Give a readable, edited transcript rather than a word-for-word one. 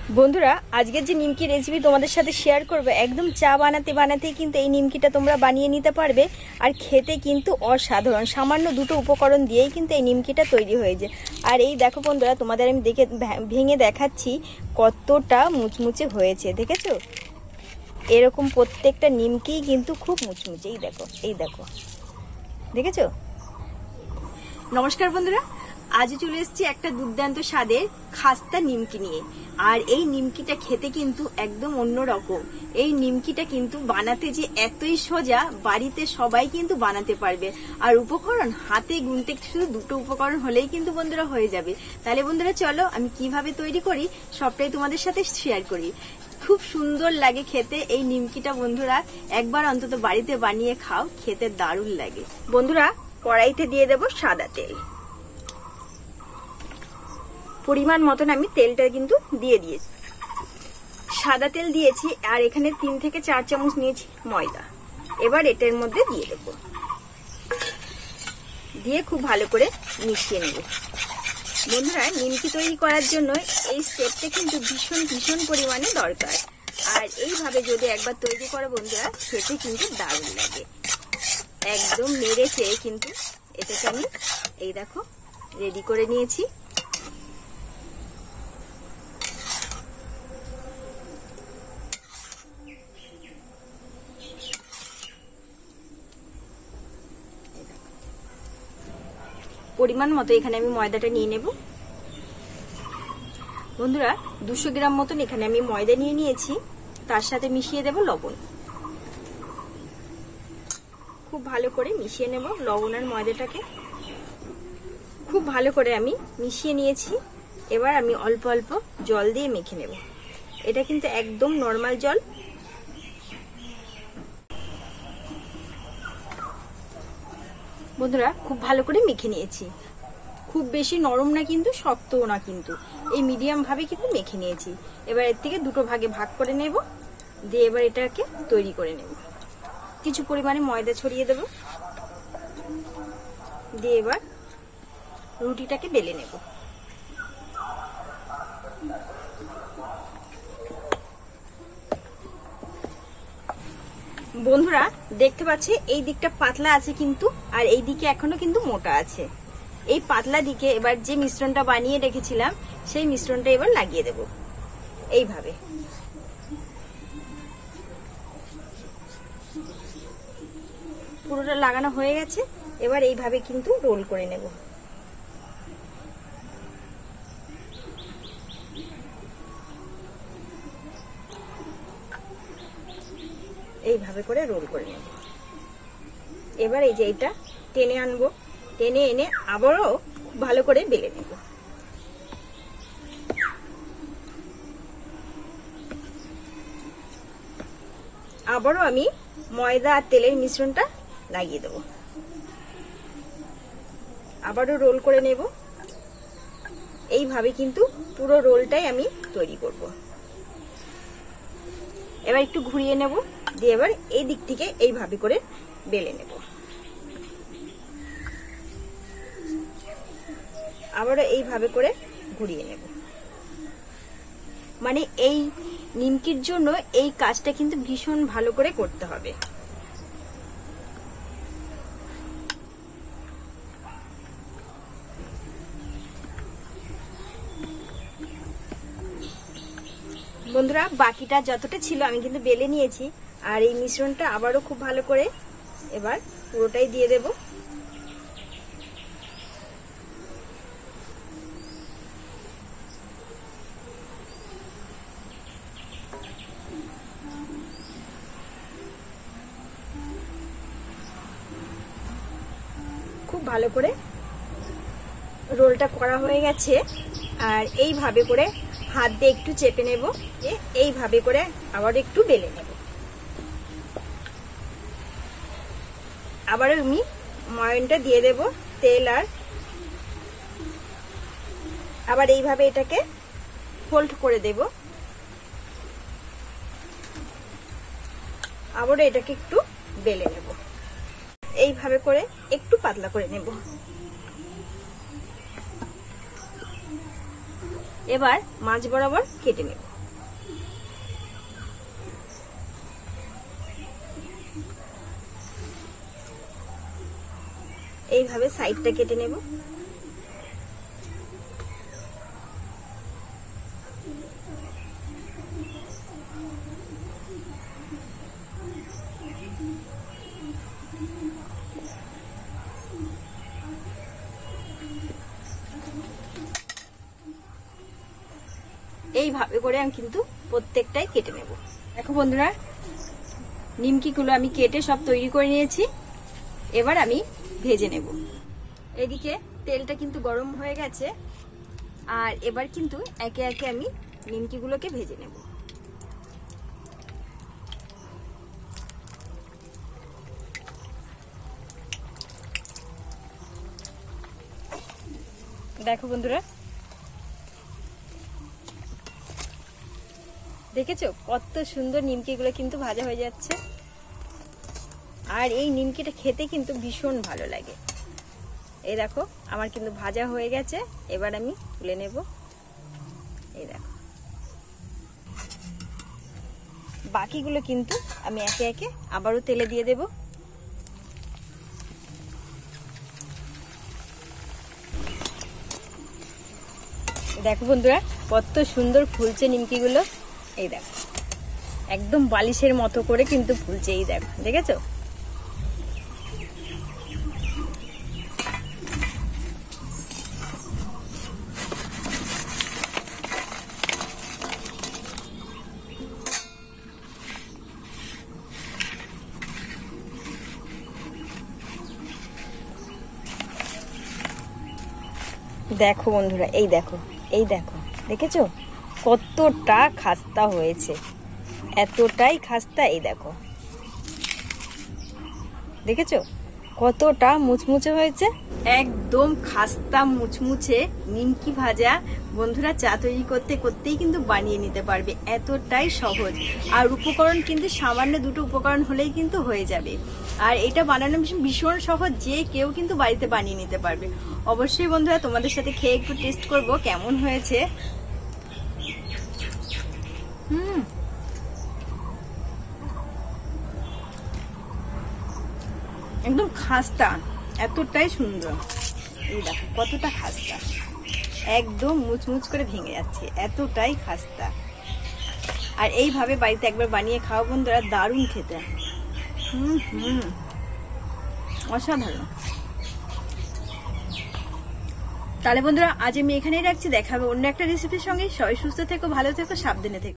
বন্ধুরা আজকের যে নিমকি রেসিপি তোমাদের সাথে শেয়ার করব একদম চা বানাতে বানাতেই কিন্তু এই নিমকিটা তোমরা বানিয়ে নিতে পারবে। আর খেতে কিন্তু অসাধারণ, সামান্য দুটো উপকরণ দিয়েই কিন্তু এই নিমকিটা তৈরি হয়ে যায়। আর এই দেখো বন্ধুরা, তোমাদের আমি ভেঙে দেখাচ্ছি কতটা মুচমুচে হয়েছে, দেখেছো? এরকম প্রত্যেকটা নিমকিই কিন্তু খুব মুচমুচে। এই দেখো দেখেছো? নমস্কার বন্ধুরা, আজ চলে এসেছি একটা দুর্দান্ত স্বাদের খাস্তা নিমকি নিয়ে। আর এই নিমকিটা খেতে কিন্তু একদম অন্যরকম। এই নিমকিটা কিন্তু বানাতে যে এতই সোজা, বাড়িতে সবাই কিন্তু বানাতে পারবে। আর উপকরণ হাতে গুনতে শুধু দুটো উপকরণ হলেই কিন্তু বন্ধুরা হয়ে যাবে। তাহলে বন্ধুরা চলো আমি কিভাবে তৈরি করি সবটাই তোমাদের সাথে শেয়ার করি। খুব সুন্দর লাগে খেতে এই নিমকিটা, বন্ধুরা একবার অন্তত বাড়িতে বানিয়ে খাও, খেতে দারুণ লাগে। বন্ধুরা কড়াইতে দিয়ে দেব সাদা তেল, পরিমাণ মতন আমি তেলটা কিন্তু দিয়ে দিয়েছি। সাদা তেল দিয়েছি আর এখানে 3 থেকে 4 চামচ নিয়েছি ময়দা। এবার এটার মধ্যে দিয়ে দেব, দিয়ে খুব ভালো করে মিশিয়ে নেব। বন্ধুরা নিমকি তৈরি করার জন্য এই স্টেপটা কিন্তু ভীষণ পরিমাণে দরকার। আর এইভাবে যদি একবার তৈরি করো বন্ধুরা, খেতে কিন্তু দারুণ লাগে। একদম নেড়ে চেয়ে কিন্তু এটাকে আমি এই দেখো রেডি করে নিয়েছি। পরিমাণ মতো এখানে আমি ময়দাটা নিয়ে নেব। বন্ধুরা 200 গ্রাম মতন এখানে আমি ময়দা নিয়ে নিয়েছি, তার সাথে মিশিয়ে দেব লবণ। খুব ভালো করে মিশিয়ে নেব লবণ আর ময়দাটাকে। খুব ভালো করে আমি মিশিয়ে নিয়েছি। এবার আমি অল্প অল্প জল দিয়ে মেখে নেব। এটা কিন্তু একদম নরমাল জল। বন্ধুরা খুব ভালো করে মেখে নিয়েছি। খুব বেশি নরম না কিন্তু শক্তও না, কিন্তু এই মিডিয়াম ভাবে কিন্তু মেখে নিয়েছি। এবার এর থেকে দুটো ভাগে ভাগ করে নেব, দিয়ে এবার এটাকে তৈরি করে নেব। কিছু পরিমাণে ময়দা ছড়িয়ে দেব, দিয়ে এবার রুটিটাকে বেলে নেব। বন্ধুরা দেখতে পাচ্ছি এই দিকটা পাতলা আছে কিন্তু, আর এই দিকে এখনো কিন্তু মোটা আছে। এই পাতলা দিকে এবার যে মিশ্রণটা বানিয়ে রেখেছিলাম সেই মিশ্রণটা এবার লাগিয়ে দেব এইভাবে। পুরোটা লাগানো হয়ে গেছে। এবার এইভাবে কিন্তু রোল করে নেব। এইভাবে করে রোল করে নেব। এবার এই যে এটা টেনে আনবো, টেনে এনে আবারও ভালো করে বেলে নেব। আবারও আমি ময়দা আর তেলের মিশ্রণটা লাগিয়ে দেব। আবারও রোল করে নেব। এইভাবে কিন্তু পুরো রোলটাই আমি তৈরি করব। এবার একটু ঘুরিয়ে নেব, দিয়ে এবার এই দিক থেকে এইভাবে করে বেলে নেব। আবারও এইভাবে করে ঘুরিয়ে নেব। মানে এই নিমকির জন্য এই কাজটা কিন্তু ভীষণ ভালো করে করতে হবে। বন্ধুরা বাকিটা যতটা ছিল আমি কিন্তু বেলে নিয়েছি। আর এই মিশ্রণটা আবারও খুব ভালো করে এবার পুরোটাই দিয়ে দেব। খুব ভালো করে রোলটা করা হয়ে গেছে। আর এইভাবে করে হাত দিয়ে একটু চেপে নেব, এইভাবে করে আবার একটু বেলে নেব। আবার আমি ময়নটা দিয়ে দেব তেল, আর আবার এইভাবে এটাকে ফোল্ড করে দেব। আবার এটাকে একটু বেলে নেব, এইভাবে করে একটু পাতলা করে নেব। এবার মাঝ বরাবর কেটে নেব। এইভাবে সাইডটা কেটে নেব। এইভাবে করে আমি কিন্তু প্রত্যেকটাই কেটে নেব। দেখো বন্ধুরা, নিমকিগুলো আমি কেটে সব তৈরি করে নিয়েছি। এবার আমি ভেজে নেব। এদিকে তেলটা কিন্তু গরম হয়ে গেছে, আর এবার কিন্তু একে একে আমি নিমকিগুলোকে ভেজে নেব। দেখো বন্ধুরা, দেখেছো কত সুন্দর নিমকিগুলো কিন্তু ভাজা হয়ে যাচ্ছে। আর এই নিমকিটা খেতে কিন্তু ভীষণ ভালো লাগে। এই দেখো আমার কিন্তু ভাজা হয়ে গেছে, এবার আমি তুলে নেব। এই দেখো বাকিগুলো কিন্তু আমি একে একে আবারও তেলে দিয়ে দেব। দেখো বন্ধুরা কত সুন্দর ফুলছে নিমকিগুলো। এই দেখো একদম বালিশের মতো করে কিন্তু ফুলছে। এই দেখো, দেখেছো? দেখো বন্ধুরা, এই দেখো, এই দেখো, দেখেছো কতটা খাস্তা হয়েছে, এতটাই খাস্তা। এই দেখো, দেখেছো কতটা মুচমুচে হয়েছে, একদম খাস্তা মুচমুচে নিমকি ভাজা। বন্ধুরা চা তৈরি করতে করতেই কিন্তু বানিয়ে নিতে পারবে, এতটাই সহজ। আর উপকরণ কিন্তু সামান্য দুটো উপকরণ হলেই কিন্তু হয়ে যাবে। আর এটা বানানো ভীষণ সহজ, যে কেউ কিন্তু বাড়িতে বানিয়ে নিতে পারবে। অবশ্যই বন্ধুরা তোমাদের সাথে খেয়ে একটু টেস্ট করব কেমন হয়েছে। একদম খাস্তা, এতটাই সুন্দর। এই দেখো কতটা খাস্তা, একদম মুচমুচ করে ভেঙে যাচ্ছে, এতটাই খাস্তা। আর এইভাবে বাড়িতে একবার বানিয়ে খাও বন্ধুরা, দারুণ খেতে। অসাধারণ। তাহলে বন্ধুরা আজ আমি এখানেই রাখছি, দেখাবো অন্য একটা রেসিপির সঙ্গে। সবাই সুস্থ থেকো, ভালো থেকো, সাবধানে থেকো।